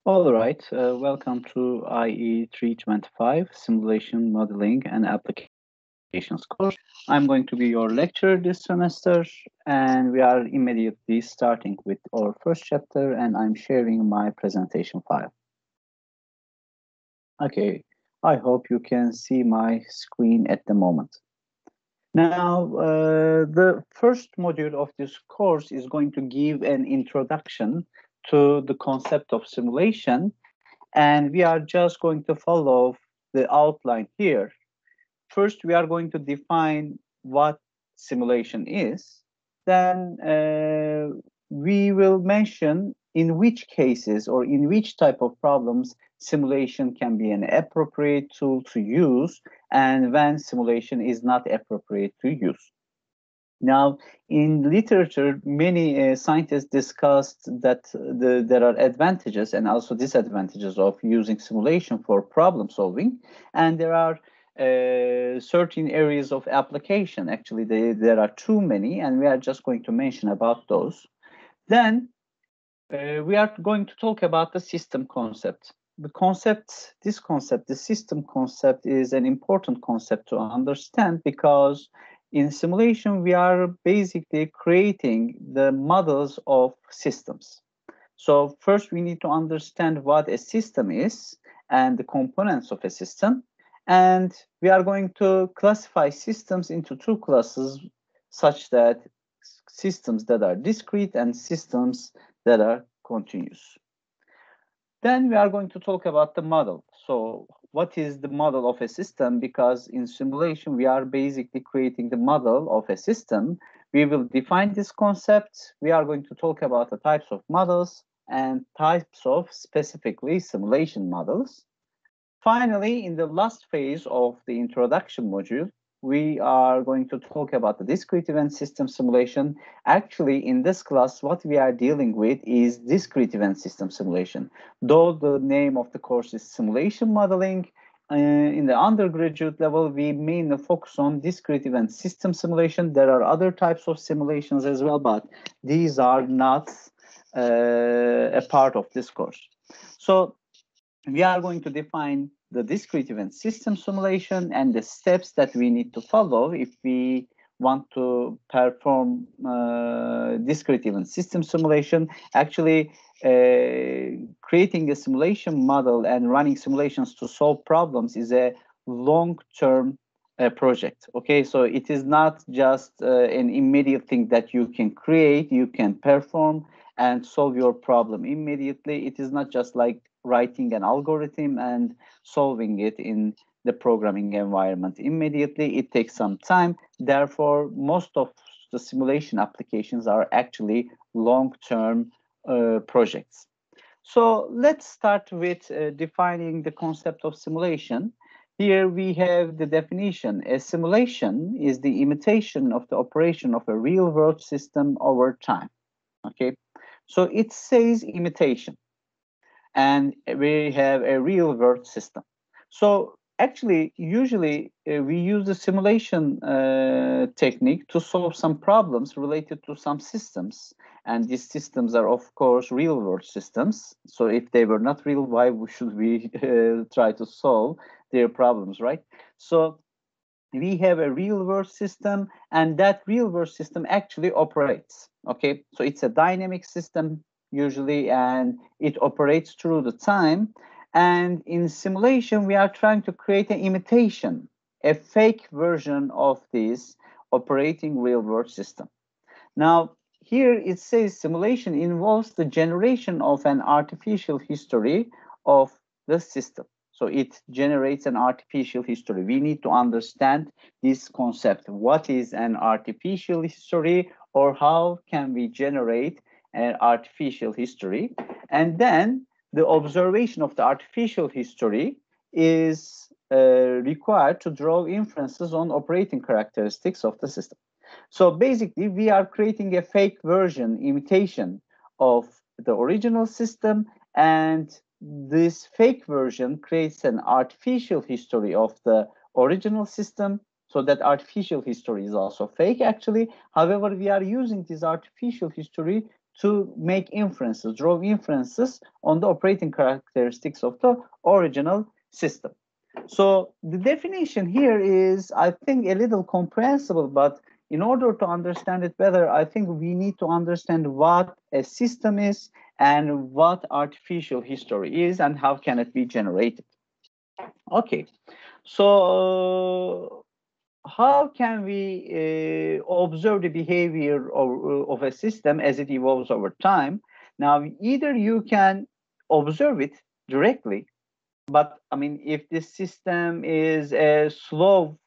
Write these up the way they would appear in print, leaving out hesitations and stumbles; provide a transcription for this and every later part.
All right, welcome to IE 325 Simulation Modeling and Applications course. I'm going to be your lecturer this semester, and we are immediately starting with our first chapter, and I'm sharing my presentation file. Okay, I hope you can see my screen at the moment. Now, the first module of this course is going to give an introduction to the concept of simulation, and we are just going to follow the outline here. First, we are going to define what simulation is. Then we will mention in which cases or in which type of problems simulation can be an appropriate tool to use and when simulation is not appropriate to use. Now, in literature, many scientists discussed that there are advantages and also disadvantages of using simulation for problem solving, and there are certain areas of application. Actually, there are too many, and we are just going to mention about those. Then we are going to talk about the system concept. This concept, the system concept, is an important concept to understand because in simulation, we are basically creating the models of systems. So first, we need to understand what a system is and the components of a system. And we are going to classify systems into two classes, such that systems that are discrete and systems that are continuous. Then we are going to talk about the model. So what is the model of a system? Because in simulation, we are basically creating the model of a system. We will define this concept. We are going to talk about the types of models and types of specifically simulation models. Finally, in the last phase of the introduction module, we are going to talk about the discrete event system simulation. Actually, in this class, what we are dealing with is discrete event system simulation. Though the name of the course is simulation modeling, in the undergraduate level, we mainly focus on discrete event system simulation. There are other types of simulations as well, but these are not a part of this course. So we are going to define the discrete event system simulation and the steps that we need to follow if we want to perform discrete event system simulation. Actually, creating a simulation model and running simulations to solve problems is a long-term project. Okay, so it is not just an immediate thing that you can create, you can perform and solve your problem immediately. It is not just like writing an algorithm and solving it in the programming environment immediately. It takes some time. Therefore, most of the simulation applications are actually long-term projects. So let's start with defining the concept of simulation. Here we have the definition. A simulation is the imitation of the operation of a real-world system over time. Okay, so it says imitation, and we have a real world system. So actually, usually we use the simulation technique to solve some problems related to some systems. And these systems are, of course, real world systems. So if they were not real, why should we try to solve their problems, right? So we have a real world system, and that real world system actually operates. Okay, so it's a dynamic system usually, and it operates through the time. And in simulation, we are trying to create an imitation, a fake version of this operating real world system. Now, here it says simulation involves the generation of an artificial history of the system. So it generates an artificial history. We need to understand this concept. What is an artificial history, or how can we generate an artificial history? And then the observation of the artificial history is required to draw inferences on operating characteristics of the system. So basically, we are creating a fake version, imitation of the original system, and this fake version creates an artificial history of the original system. So that artificial history is also fake, actually. However, we are using this artificial history to make inferences, draw inferences on the operating characteristics of the original system. So the definition here is, I think, a little comprehensible, but in order to understand it better, I think we need to understand what a system is and what artificial history is and how can it be generated. Okay, so how can we observe the behavior of a system as it evolves over time? Now, either you can observe it directly, but I mean, if this system is a slow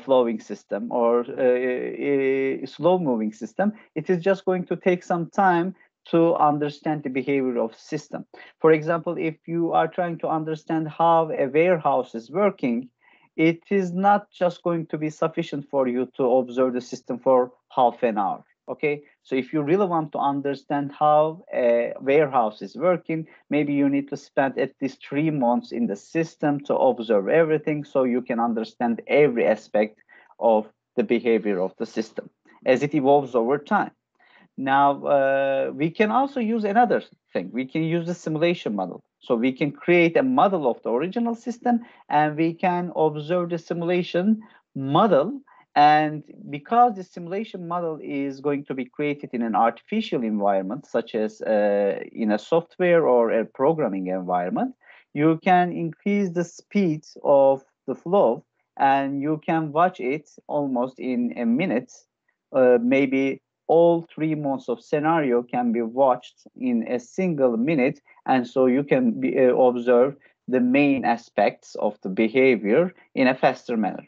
flowing system or a slow moving system, it is just going to take some time to understand the behavior of system. For example, if you are trying to understand how a warehouse is working, it is not just going to be sufficient for you to observe the system for half an hour. Okay, so if you really want to understand how a warehouse is working, maybe you need to spend at least 3 months in the system to observe everything so you can understand every aspect of the behavior of the system as it evolves over time. Now, we can also use another thing. We can use the simulation model. So we can create a model of the original system and we can observe the simulation model. And because the simulation model is going to be created in an artificial environment, such as in a software or a programming environment, you can increase the speed of the flow and you can watch it almost in a minute, maybe all 3 months of scenario can be watched in a single minute, and so you can observe the main aspects of the behavior in a faster manner.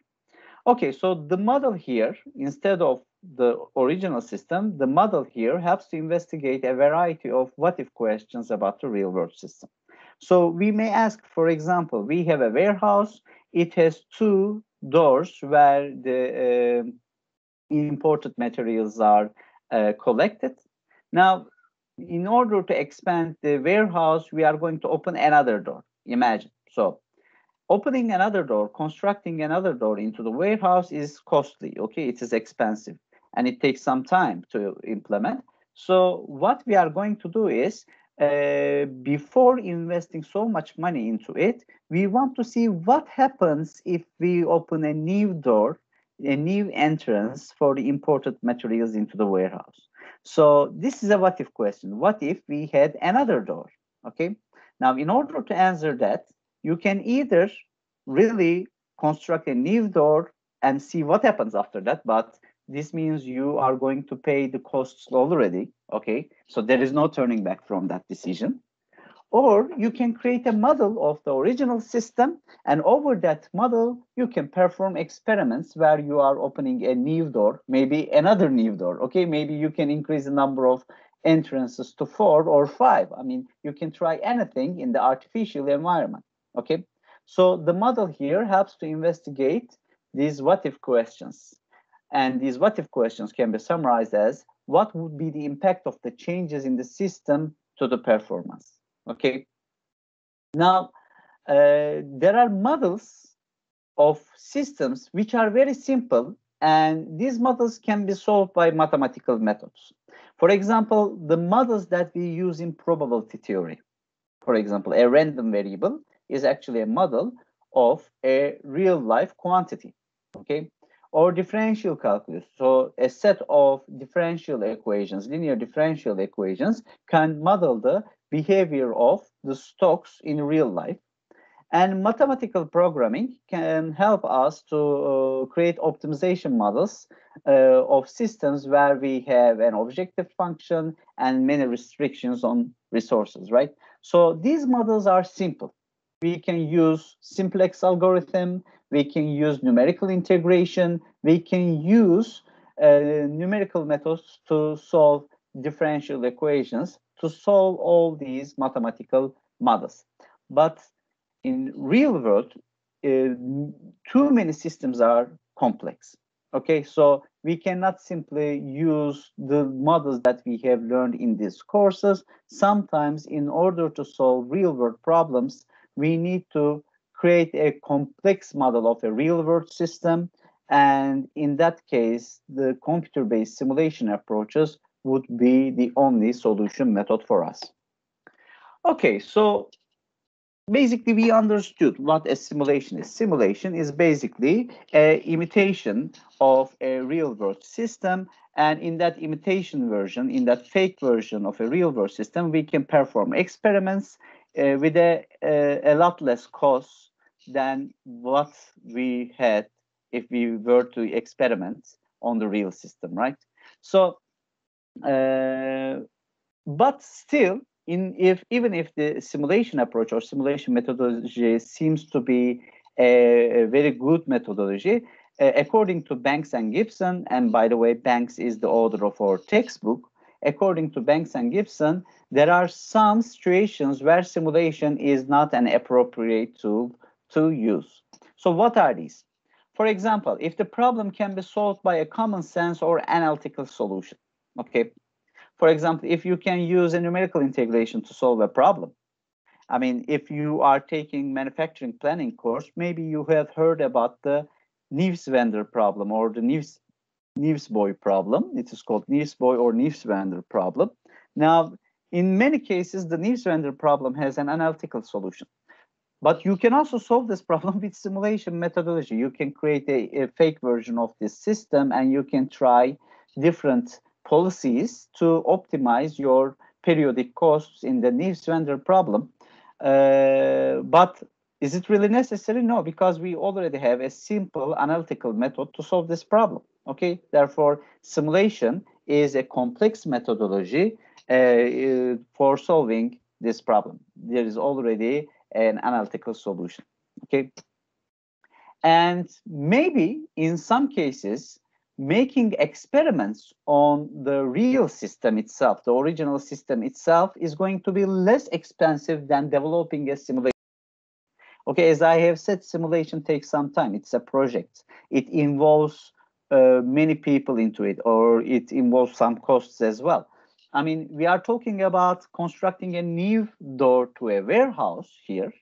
Okay, so the model here, instead of the original system, the model here helps to investigate a variety of what-if questions about the real-world system. So we may ask, for example, we have a warehouse, it has 2 doors where the imported materials are collected. Now, in order to expand the warehouse, we are going to open another door. Imagine. So opening another door, constructing another door into the warehouse is costly. Okay, it is expensive and it takes some time to implement. So what we are going to do is, before investing so much money into it, we want to see what happens if we open a new door, a new entrance for the imported materials into the warehouse. So this is a what if question. What if we had another door? Okay. Now, in order to answer that, you can either really construct a new door and see what happens after that, but this means you are going to pay the costs already. Okay. So there is no turning back from that decision. Or you can create a model of the original system, and over that model, you can perform experiments where you are opening a new door, maybe another new door. Okay, maybe you can increase the number of entrances to 4 or 5. I mean, you can try anything in the artificial environment. Okay, so the model here helps to investigate these what-if questions. And these what-if questions can be summarized as, what would be the impact of the changes in the system to the performance? Okay. Now, there are models of systems which are very simple, and these models can be solved by mathematical methods. For example, the models that we use in probability theory. For example, a random variable is actually a model of a real-life quantity. Okay. Or differential calculus. So a set of differential equations, linear differential equations, can model the behavior of the stocks in real life. And mathematical programming can help us to create optimization models of systems where we have an objective function and many restrictions on resources, right? So these models are simple. We can use simplex algorithm, we can use numerical integration, we can use numerical methods to solve differential equations, to solve all these mathematical models. But in real world, too many systems are complex. Okay, so we cannot simply use the models that we have learned in these courses. Sometimes, in order to solve real world problems, we need to create a complex model of a real world system. And in that case, the computer-based simulation approaches would be the only solution method for us. Okay, so basically we understood what a simulation is. Simulation is basically an imitation of a real-world system, and in that imitation version, in that fake version of a real-world system, we can perform experiments with a lot less cost than what we had if we were to experiment on the real system, right? So, but still, even if the simulation approach or simulation methodology seems to be a very good methodology, according to Banks and Gibson, and by the way, Banks is the author of our textbook, according to Banks and Gibson, there are some situations where simulation is not an appropriate tool to use. So what are these? For example, if the problem can be solved by a common sense or analytical solution, okay? For example, if you can use a numerical integration to solve a problem. I mean, if you are taking manufacturing planning course, maybe you have heard about the Nives-Vendor problem or the Nives-Boy problem. It is called Nives-Boy or Nives-Vendor problem. Now, in many cases, the Nives-Vendor problem has an analytical solution. But you can also solve this problem with simulation methodology. You can create a fake version of this system, and you can try different policies to optimize your periodic costs in the Nives-Vendor problem. But is it really necessary? No, because we already have a simple analytical method to solve this problem. Okay, therefore, simulation is a complex methodology for solving this problem. There is already an analytical solution. Okay, and maybe in some cases, making experiments on the real system itself, the original system itself, is going to be less expensive than developing a simulation. Okay, as I have said, simulation takes some time. It's a project. It involves many people into it, or it involves some costs as well. I mean, we are talking about constructing a new door to a warehouse here.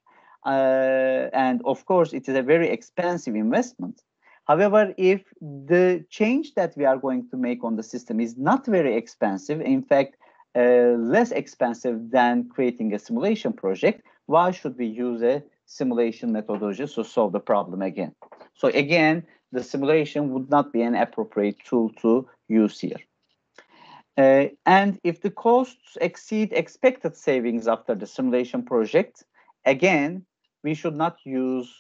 And of course, it is a very expensive investment. However, if the change that we are going to make on the system is not very expensive, in fact, less expensive than creating a simulation project, why should we use a simulation methodology to solve the problem again? So again, the simulation would not be an appropriate tool to use here. And if the costs exceed expected savings after the simulation project, again, we should not use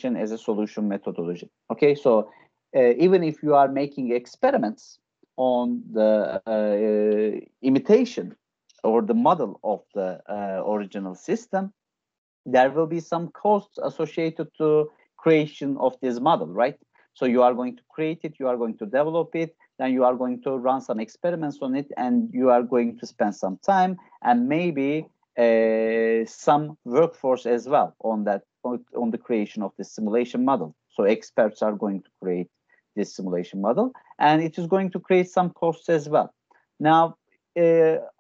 as a solution methodology. Okay, so even if you are making experiments on the imitation or the model of the original system, there will be some costs associated to creation of this model, right? So you are going to create it, you are going to develop it, then you are going to run some experiments on it, and you are going to spend some time and maybe some workforce as well on that, on the creation of this simulation model. So experts are going to create this simulation model, and it is going to create some costs as well. Now,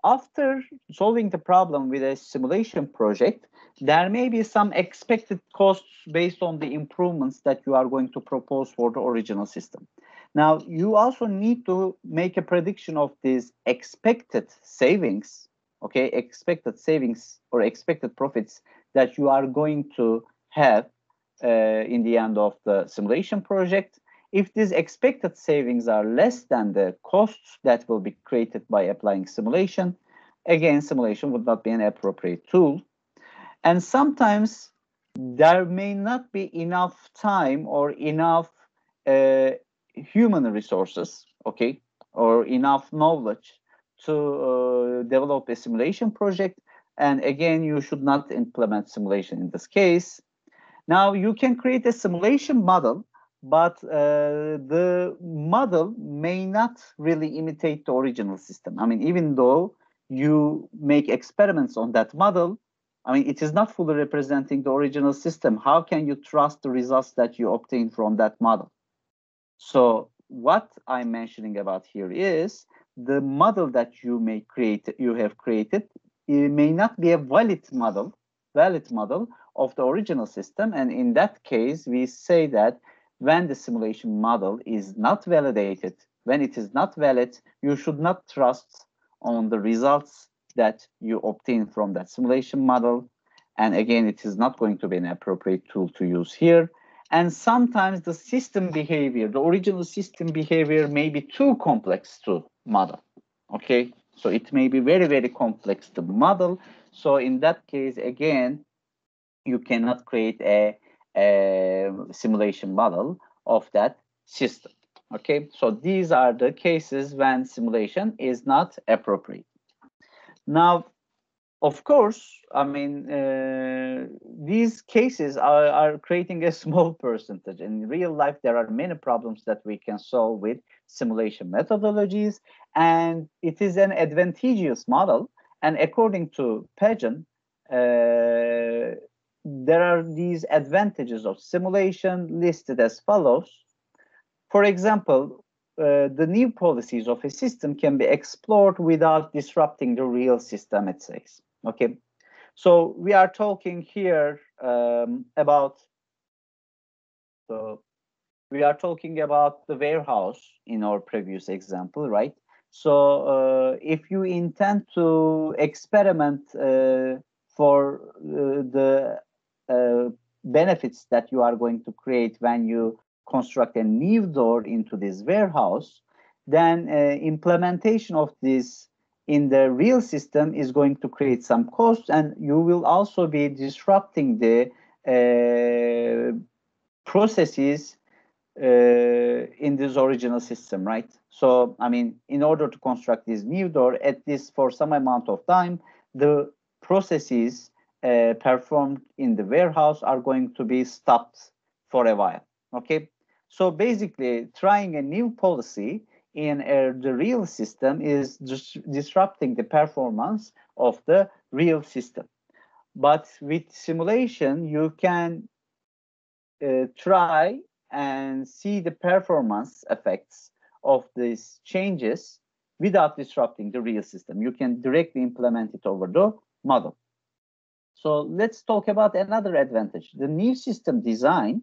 after solving the problem with a simulation project, there may be some expected costs based on the improvements that you are going to propose for the original system. Now, you also need to make a prediction of these expected savings, okay, expected savings or expected profits that you are going to have in the end of the simulation project. If these expected savings are less than the costs that will be created by applying simulation, again, simulation would not be an appropriate tool. And sometimes there may not be enough time or enough human resources, okay, or enough knowledge to develop a simulation project. And again, you should not implement simulation in this case. Now, you can create a simulation model, but the model may not really imitate the original system. I mean, even though you make experiments on that model, I mean, it is not fully representing the original system. How can you trust the results that you obtain from that model? So what I'm mentioning about here is the model that you have created, it may not be a valid model of the original system. And in that case, we say that when the simulation model is not validated When it is not valid, you should not trust on the results that you obtain from that simulation model. And again, it is not going to be an appropriate tool to use here. And sometimes the system behavior, the original system behavior may be too complex to model. Okay, so it may be very, very complex to model. So in that case, again, you cannot create a simulation model of that system. Okay, so these are the cases when simulation is not appropriate. Now, of course, I mean, these cases are creating a small percentage. In real life, there are many problems that we can solve with simulation methodologies, and it is an advantageous model. And according to Pageant, there are these advantages of simulation listed as follows. For example, the new policies of a system can be explored without disrupting the real system itself. Okay, so we are talking here about the warehouse in our previous example, right? So if you intend to experiment for the benefits that you are going to create when you construct a new door into this warehouse, then implementation of this in the real system is going to create some costs, and you will also be disrupting the processes in this original system, right? So, I mean, in order to construct this new door, at least for some amount of time, the processes performed in the warehouse are going to be stopped for a while, okay? So basically, trying a new policy in the real system is just disrupting the performance of the real system. But with simulation, you can try and see the performance effects of these changes without disrupting the real system. You can directly implement it over the model. So let's talk about another advantage. The new system design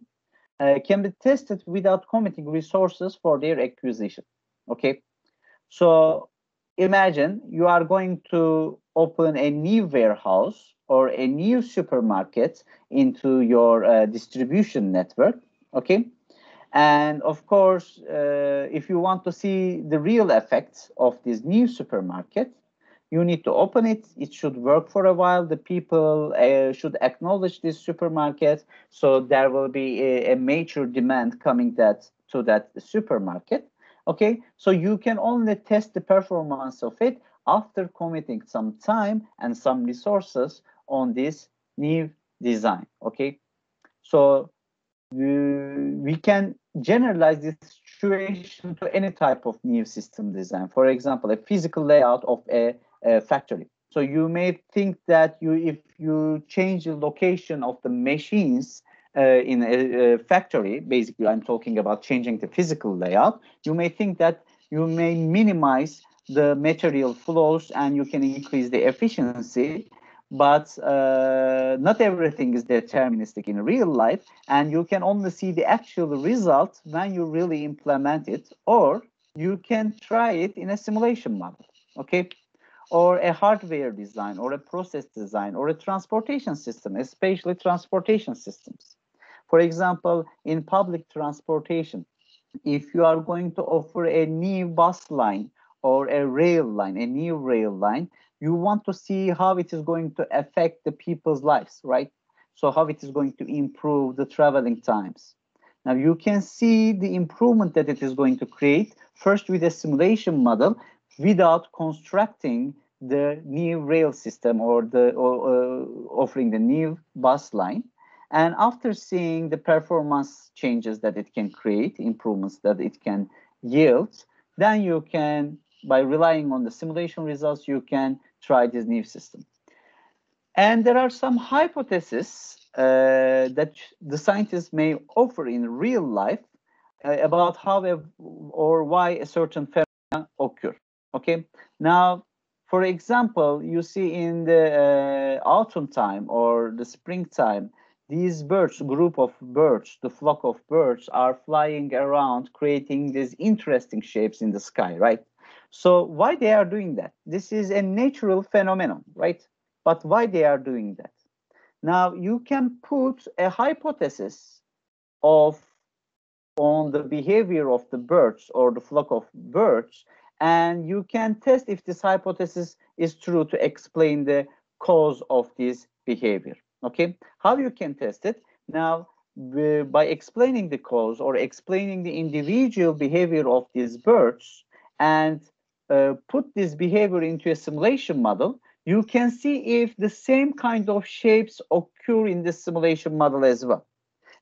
can be tested without committing resources for their acquisition. Okay, so imagine you are going to open a new warehouse or a new supermarket into your distribution network. Okay, and of course, if you want to see the real effects of this new supermarket, you need to open it. It should work for a while. The people should acknowledge this supermarket. So there will be a major demand coming to that supermarket. Okay, so you can only test the performance of it after committing some time and some resources on this new design. Okay, so we can generalize this situation to any type of new system design. For example, a physical layout of a factory. So you may think that if you change the location of the machines in a factory, basically I'm talking about changing the physical layout, you may think that you may minimize the material flows and you can increase the efficiency, but not everything is deterministic in real life, and you can only see the actual result when you really implement it, or you can try it in a simulation model, okay? Or a hardware design, or a process design, or a transportation system, especially transportation systems. For example, in public transportation, if you are going to offer a new bus line or a rail line, a new rail line, you want to see how it is going to affect the people's lives, right? So how it is going to improve the traveling times. Now you can see the improvement that it is going to create first with a simulation model without constructing the new rail system or offering the new bus line. And after seeing the performance changes that it can create, improvements that it can yield, then you can, by relying on the simulation results, you can try this new system. And there are some hypotheses that the scientists may offer in real life about how or why a certain phenomenon occur. Okay, now, for example, you see in the autumn time or the springtime, these birds, group of birds, the flock of birds are flying around, creating these interesting shapes in the sky, right? So why they are doing that? This is a natural phenomenon, right? But why they are doing that? Now you can put a hypothesis of on the behavior of the birds or the flock of birds, and you can test if this hypothesis is true to explain the cause of this behavior. Okay, how you can test it? Now, by explaining the cause or explaining the individual behavior of these birds and put this behavior into a simulation model, you can see if the same kind of shapes occur in the simulation model as well.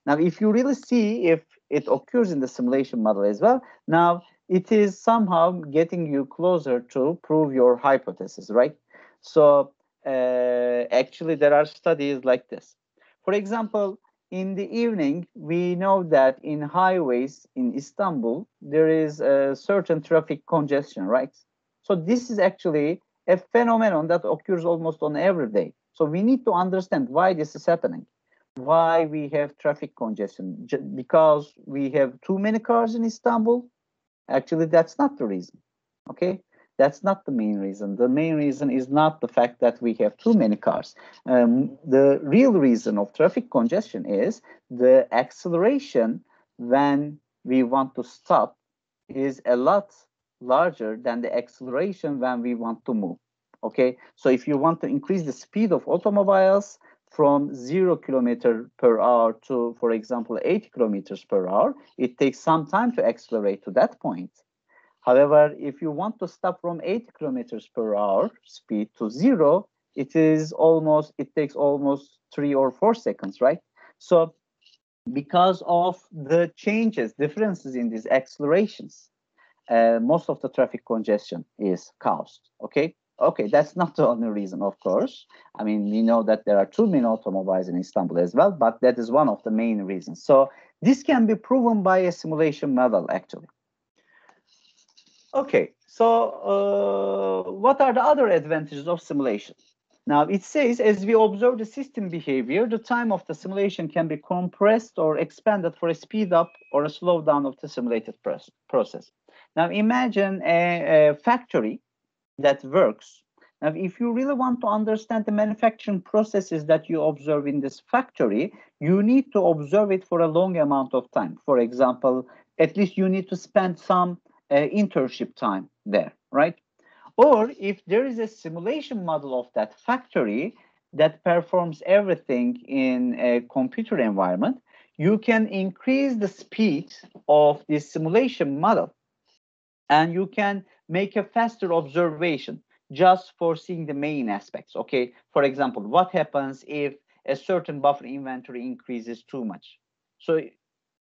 Now, if you really see if it occurs in the simulation model as well, now it is somehow getting you closer to prove your hypothesis, right? So actually, there are studies like this. For example, in the evening, we know that in highways in Istanbul, there is a certain traffic congestion, right? So this is actually a phenomenon that occurs almost on every day. So we need to understand why this is happening. Why we have traffic congestion? Because we have too many cars in Istanbul? Actually, that's not the reason. Okay, that's not the main reason. The main reason is not the fact that we have too many cars. The real reason of traffic congestion is the acceleration when we want to stop is a lot larger than the acceleration when we want to move. Okay, so if you want to increase the speed of automobiles from 0 kilometer per hour to, for example, 80 kilometers per hour, it takes some time to accelerate to that point. However, if you want to stop from 80 kilometers per hour speed to 0, it takes almost 3 or 4 seconds, right? So because of the differences in these accelerations, most of the traffic congestion is caused. Okay, that's not the only reason, of course. I mean, we know that there are too many automobiles in Istanbul as well, but that is one of the main reasons. So this can be proven by a simulation model, actually. Okay, so what are the other advantages of simulation? Now, it says, as we observe the system behavior, the time of the simulation can be compressed or expanded for a speed up or a slowdown of the simulated process. Now, imagine a factory that works. Now, if you really want to understand the manufacturing processes that you observe in this factory, you need to observe it for a long amount of time. For example, at least you need to spend some internship time there, right? Or if there is a simulation model of that factory that performs everything in a computer environment, you can increase the speed of this simulation model and you can make a faster observation just for seeing the main aspects. Okay, for example, what happens if a certain buffer inventory increases too much? So,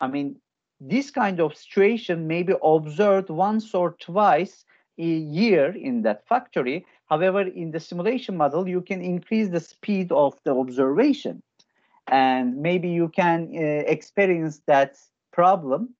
I mean, this kind of situation may be observed once or twice a year in that factory. However, in the simulation model, you can increase the speed of the observation, and maybe you can experience that problem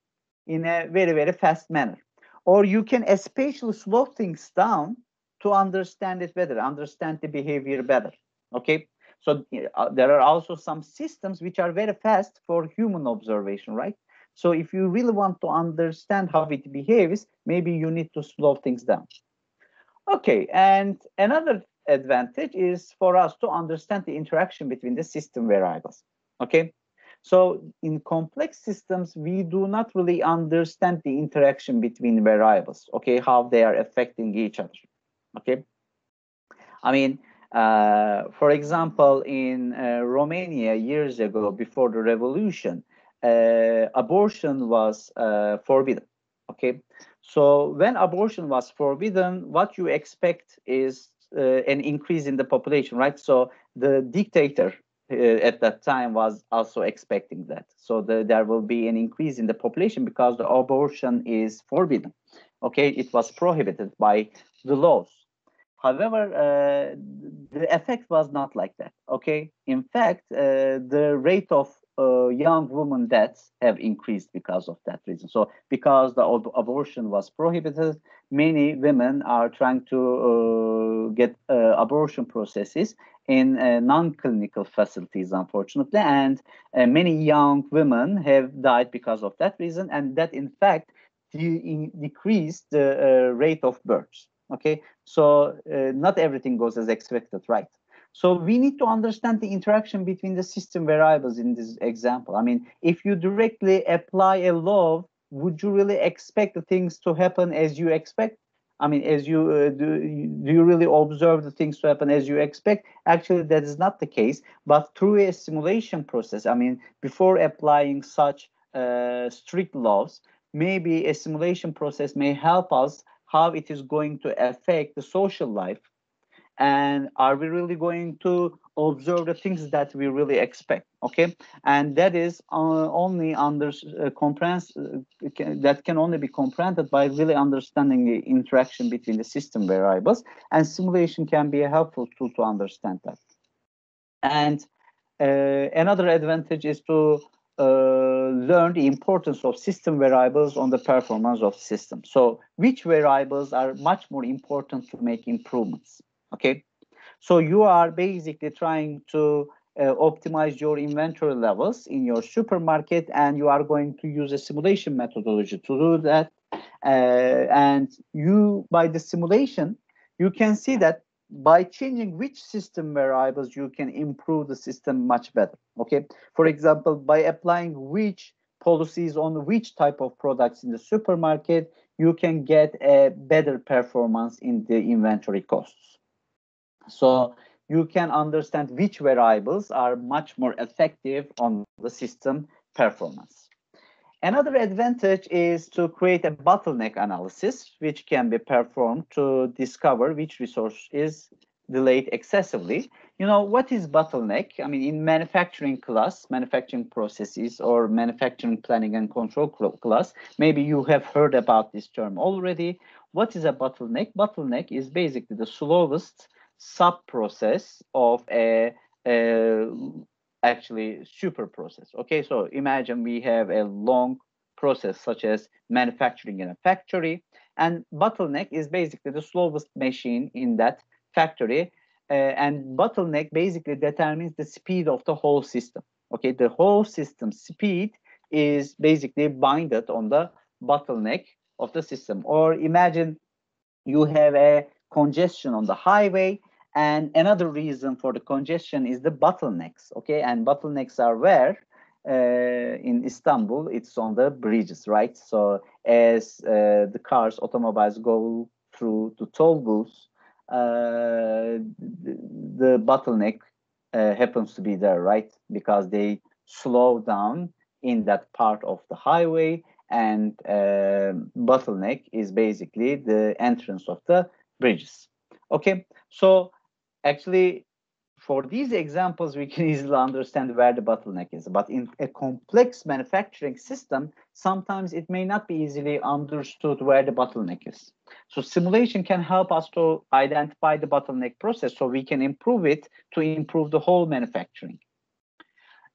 in a very, very fast manner. Or you can especially slow things down to understand it better, understand the behavior better. Okay, so there are also some systems which are very fast for human observation, right? So if you really want to understand how it behaves, maybe you need to slow things down. Okay, and another advantage is for us to understand the interaction between the system variables. Okay, so in complex systems, we do not really understand the interaction between variables, okay, how they are affecting each other. Okay, I mean, for example, in Romania years ago, before the revolution, abortion was forbidden. Okay, so when abortion was forbidden, what you expect is an increase in the population, right? So the dictator at that time was also expecting that. So there will be an increase in the population because the abortion is forbidden. Okay, it was prohibited by the laws. However, the effect was not like that. Okay, in fact, the rate of young women deaths have increased because of that reason. So, because the abortion was prohibited, many women are trying to get abortion processes in non-clinical facilities, unfortunately, and many young women have died because of that reason, and that in fact decreased the rate of births. Okay, so not everything goes as expected, right? So we need to understand the interaction between the system variables in this example. I mean, if you directly apply a law, would you really expect the things to happen as you expect? I mean, as you do you really observe the things to happen as you expect? Actually, that is not the case. But through a simulation process, I mean, before applying such strict laws, maybe a simulation process may help us how it is going to affect the social life, and are we really going to observe the things that we really expect. Okay, and that is only that can only be comprehended by really understanding the interaction between the system variables, and simulation can be a helpful tool to understand that. And another advantage is to learn the importance of system variables on the performance of the system. So which variables are much more important to make improvements? Okay, so you are basically trying to optimize your inventory levels in your supermarket, and you are going to use a simulation methodology to do that. And you, by the simulation, you can see that by changing which system variables, you can improve the system much better. Okay, for example, by applying which policies on which type of products in the supermarket, you can get a better performance in the inventory costs. So you can understand which variables are much more effective on the system performance. Another advantage is to create a bottleneck analysis, which can be performed to discover which resource is delayed excessively. You know, what is bottleneck? I mean, in manufacturing class, manufacturing processes, or manufacturing planning and control class, maybe you have heard about this term already. What is a bottleneck? Bottleneck is basically the slowest sub-process of a actually super process. Okay, so imagine we have a long process such as manufacturing in a factory, and bottleneck is basically the slowest machine in that factory, and bottleneck basically determines the speed of the whole system. Okay, the whole system speed is basically binded on the bottleneck of the system. Or imagine you have a congestion on the highway, and another reason for the congestion is the bottlenecks. Okay, and bottlenecks are where in Istanbul, it's on the bridges, right? So as the cars, automobiles go through the toll booths, the bottleneck happens to be there, right? Because they slow down in that part of the highway, and bottleneck is basically the entrance of the bridges. Okay, so actually, for these examples, we can easily understand where the bottleneck is. But in a complex manufacturing system, sometimes it may not be easily understood where the bottleneck is. So simulation can help us to identify the bottleneck process so we can improve it to improve the whole manufacturing.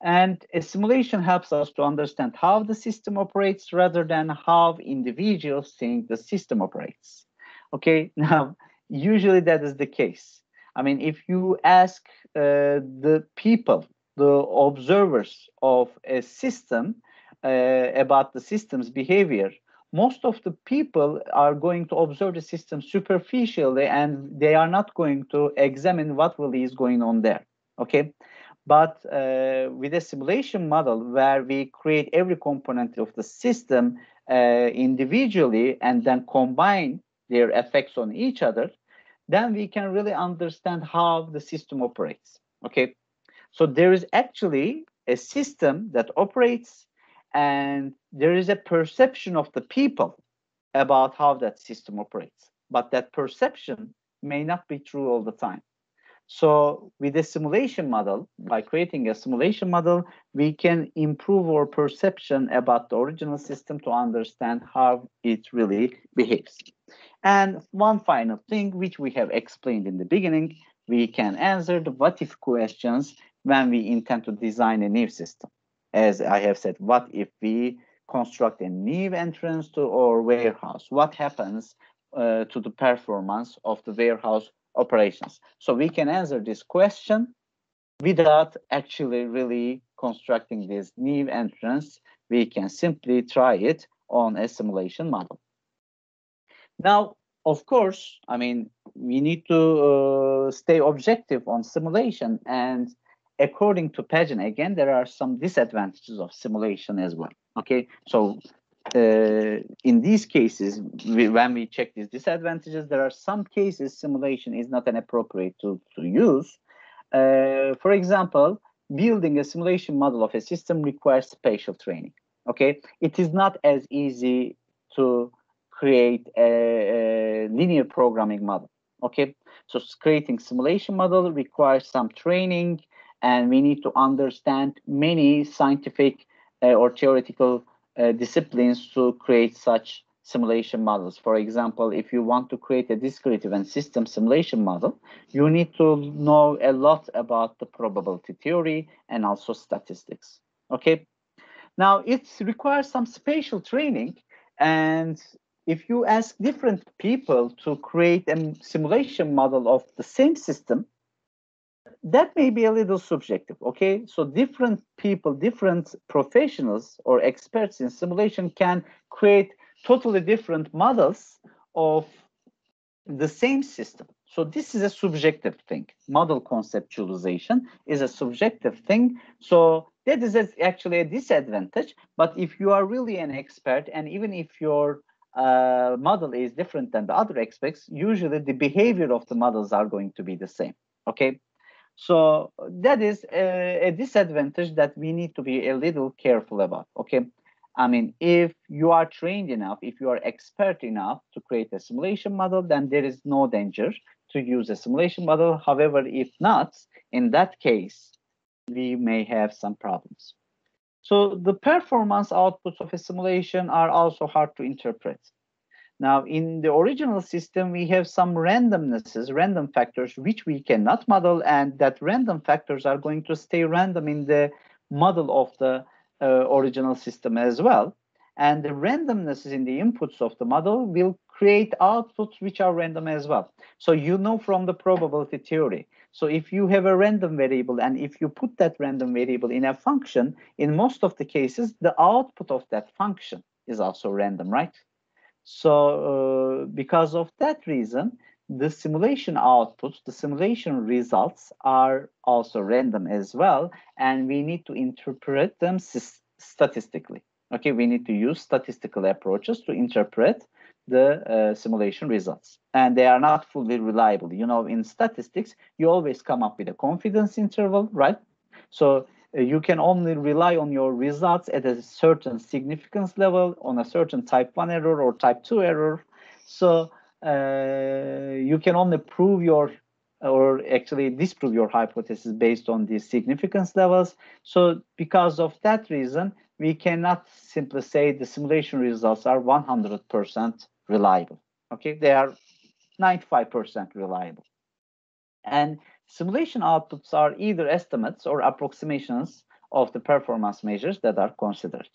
And a simulation helps us to understand how the system operates rather than how individuals think the system operates. Okay, now, usually that is the case. I mean, if you ask the people, the observers of a system about the system's behavior, most of the people are going to observe the system superficially, and they are not going to examine what really is going on there. Okay, but with a simulation model where we create every component of the system individually and then combine their effects on each other, then we can really understand how the system operates. Okay, so there is actually a system that operates, and there is a perception of the people about how that system operates, but that perception may not be true all the time. So with a simulation model, by creating a simulation model, we can improve our perception about the original system to understand how it really behaves. And one final thing, which we have explained in the beginning, we can answer the what if questions when we intend to design a new system. As I have said, what if we construct a new entrance to our warehouse? What happens to the performance of the warehouse operations. So we can answer this question without actually really constructing this new entrance. We can simply try it on a simulation model. Now, of course, I mean, we need to stay objective on simulation. And according to Pageant, again, there are some disadvantages of simulation as well. Okay, so in these cases, when we check these disadvantages, there are some cases simulation is not an appropriate tool to use. For example, building a simulation model of a system requires spatial training. Okay, it is not as easy to create a linear programming model. Okay, so creating simulation model requires some training, and we need to understand many scientific or theoretical disciplines to create such simulation models. For example, if you want to create a discrete event system simulation model, you need to know a lot about the probability theory and also statistics. Okay, now it requires some spatial training, and if you ask different people to create a simulation model of the same system, that may be a little subjective. Okay, so different people, different professionals or experts in simulation can create totally different models of the same system. So this is a subjective thing. Model conceptualization is a subjective thing. So that is actually a disadvantage. But if you are really an expert, and even if your model is different than the other experts, usually the behavior of the models are going to be the same. Okay, so that is a disadvantage that we need to be a little careful about. Okay, I mean, if you are trained enough, if you are expert enough to create a simulation model, then there is no danger to use a simulation model. However, if not, in that case, we may have some problems. So the performance outputs of a simulation are also hard to interpret. Now, in the original system, we have some randomnesses, random factors, which we cannot model, and that random factors are going to stay random in the model of the original system as well. And the randomnesses in the inputs of the model will create outputs which are random as well. So you know from the probability theory. So if you have a random variable, and if you put that random variable in a function, in most of the cases, the output of that function is also random, right? So because of that reason, the simulation outputs, the simulation results are also random as well, and we need to interpret them statistically. Okay, we need to use statistical approaches to interpret the simulation results, and they are not fully reliable. You know, in statistics, you always come up with a confidence interval, right? So you can only rely on your results at a certain significance level, on a certain type 1 error or type 2 error. So you can only prove your, or actually disprove your hypothesis based on these significance levels. So because of that reason, we cannot simply say the simulation results are 100% reliable. Okay, they are 95% reliable. And simulation outputs are either estimates or approximations of the performance measures that are considered.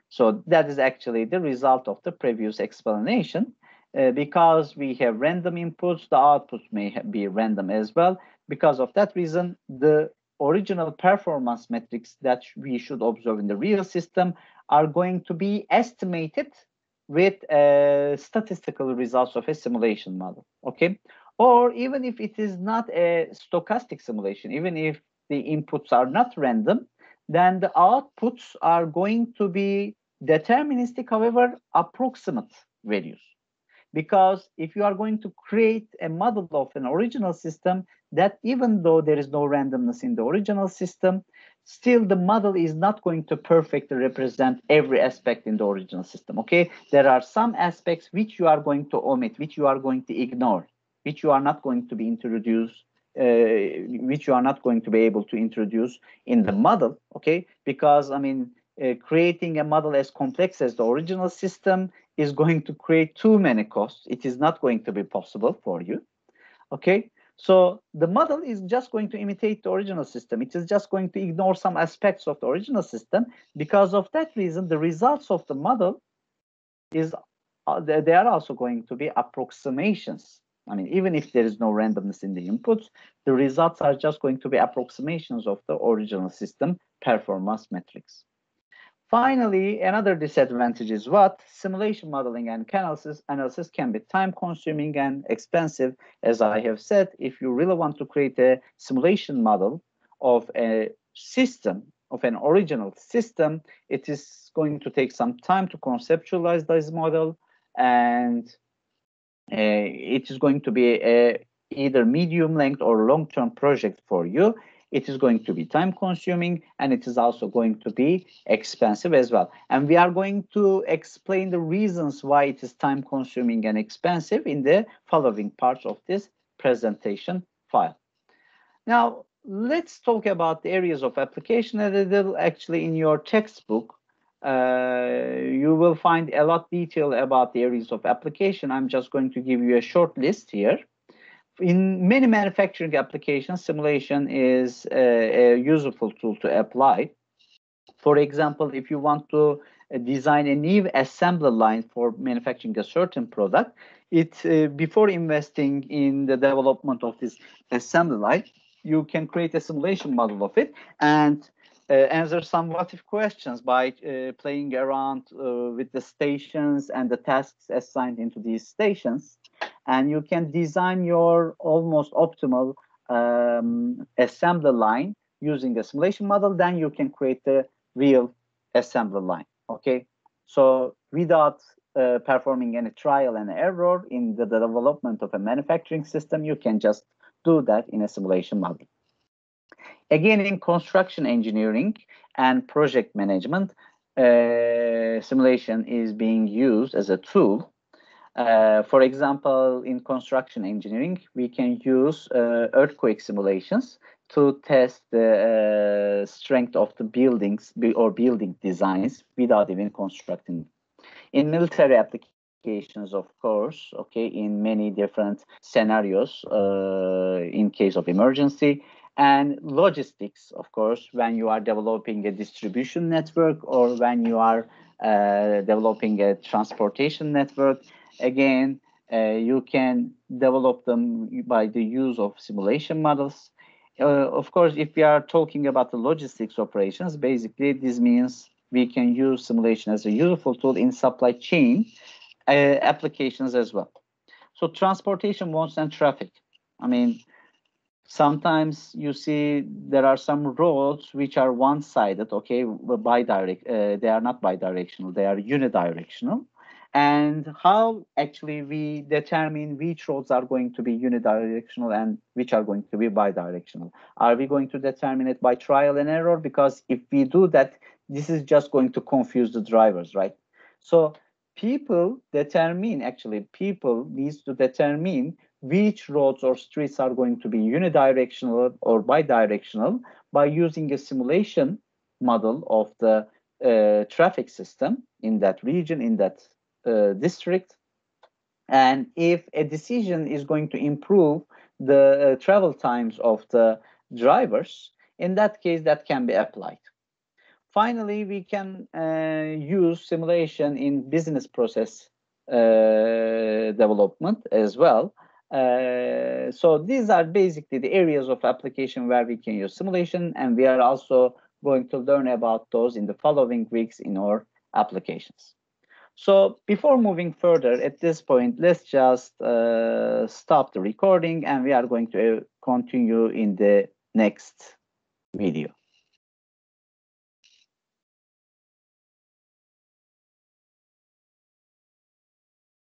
So that is actually the result of the previous explanation. Because we have random inputs, the outputs may be random as well. Because of that reason, the original performance metrics that we should observe in the real system are going to be estimated with statistical results of a simulation model. Okay, or even if it is not a stochastic simulation, even if the inputs are not random, then the outputs are going to be deterministic, however, approximate values. Because if you are going to create a model of an original system, that even though there is no randomness in the original system, still the model is not going to perfectly represent every aspect in the original system. Okay, there are some aspects which you are going to omit, which you are going to ignore, which you are not going to be introduced, which you are not going to be able to introduce in the model. Okay, because I mean, creating a model as complex as the original system is going to create too many costs. It is not going to be possible for you. Okay, so the model is just going to imitate the original system. It is just going to ignore some aspects of the original system. Because of that reason, the results of the model is they are also going to be approximations I mean, even if there is no randomness in the inputs, the results are just going to be approximations of the original system performance metrics. Finally, another disadvantage is what? Simulation modeling and analysis can be time-consuming and expensive. As I have said, if you really want to create a simulation model of a system, of an original system, it is going to take some time to conceptualize this model, and it is going to be either medium length or long-term project for you. It is going to be time consuming, and it is also going to be expensive as well. And we are going to explain the reasons why it is time consuming and expensive in the following parts of this presentation file. Now, let's talk about the areas of application a little. Actually, in your textbook, you will find a lot detail about the areas of application. I'm just going to give you a short list here. In many manufacturing applications, simulation is a useful tool to apply. For example, if you want to design a new assembly line for manufacturing a certain product, before investing in the development of this assembly line, you can create a simulation model of it and answer some what-if questions by playing around with the stations and the tasks assigned into these stations. And you can design your almost optimal assembly line using a simulation model. Then you can create the real assembly line. Okay, so without performing any trial and error in the development of a manufacturing system, you can just do that in a simulation model. Again, in construction engineering and project management, simulation is being used as a tool. For example, in construction engineering, we can use earthquake simulations to test the strength of the buildings or building designs without even constructing. In military applications, of course, okay, in many different scenarios, in case of emergency, and logistics, of course, when you are developing a distribution network or when you are developing a transportation network. Again, you can develop them by the use of simulation models. Of course, if we are talking about the logistics operations, basically this means we can use simulation as a useful tool in supply chain applications as well. So transportation modes and traffic. I mean, sometimes you see there are some roads which are one-sided, okay, they are not bidirectional, they are unidirectional. And how actually we determine which roads are going to be unidirectional and which are going to be bidirectional? Are we going to determine it by trial and error? Because if we do that, this is just going to confuse the drivers, right? So people needs to determine which roads or streets are going to be unidirectional or bidirectional by using a simulation model of the traffic system in that region, in that district. And if a decision is going to improve the travel times of the drivers, in that case, that can be applied. Finally, we can use simulation in business process development as well. So these are basically the areas of application where we can use simulation, and we are also going to learn about those in the following weeks in our applications. So before moving further, at this point, let's just stop the recording, and we are going to continue in the next video.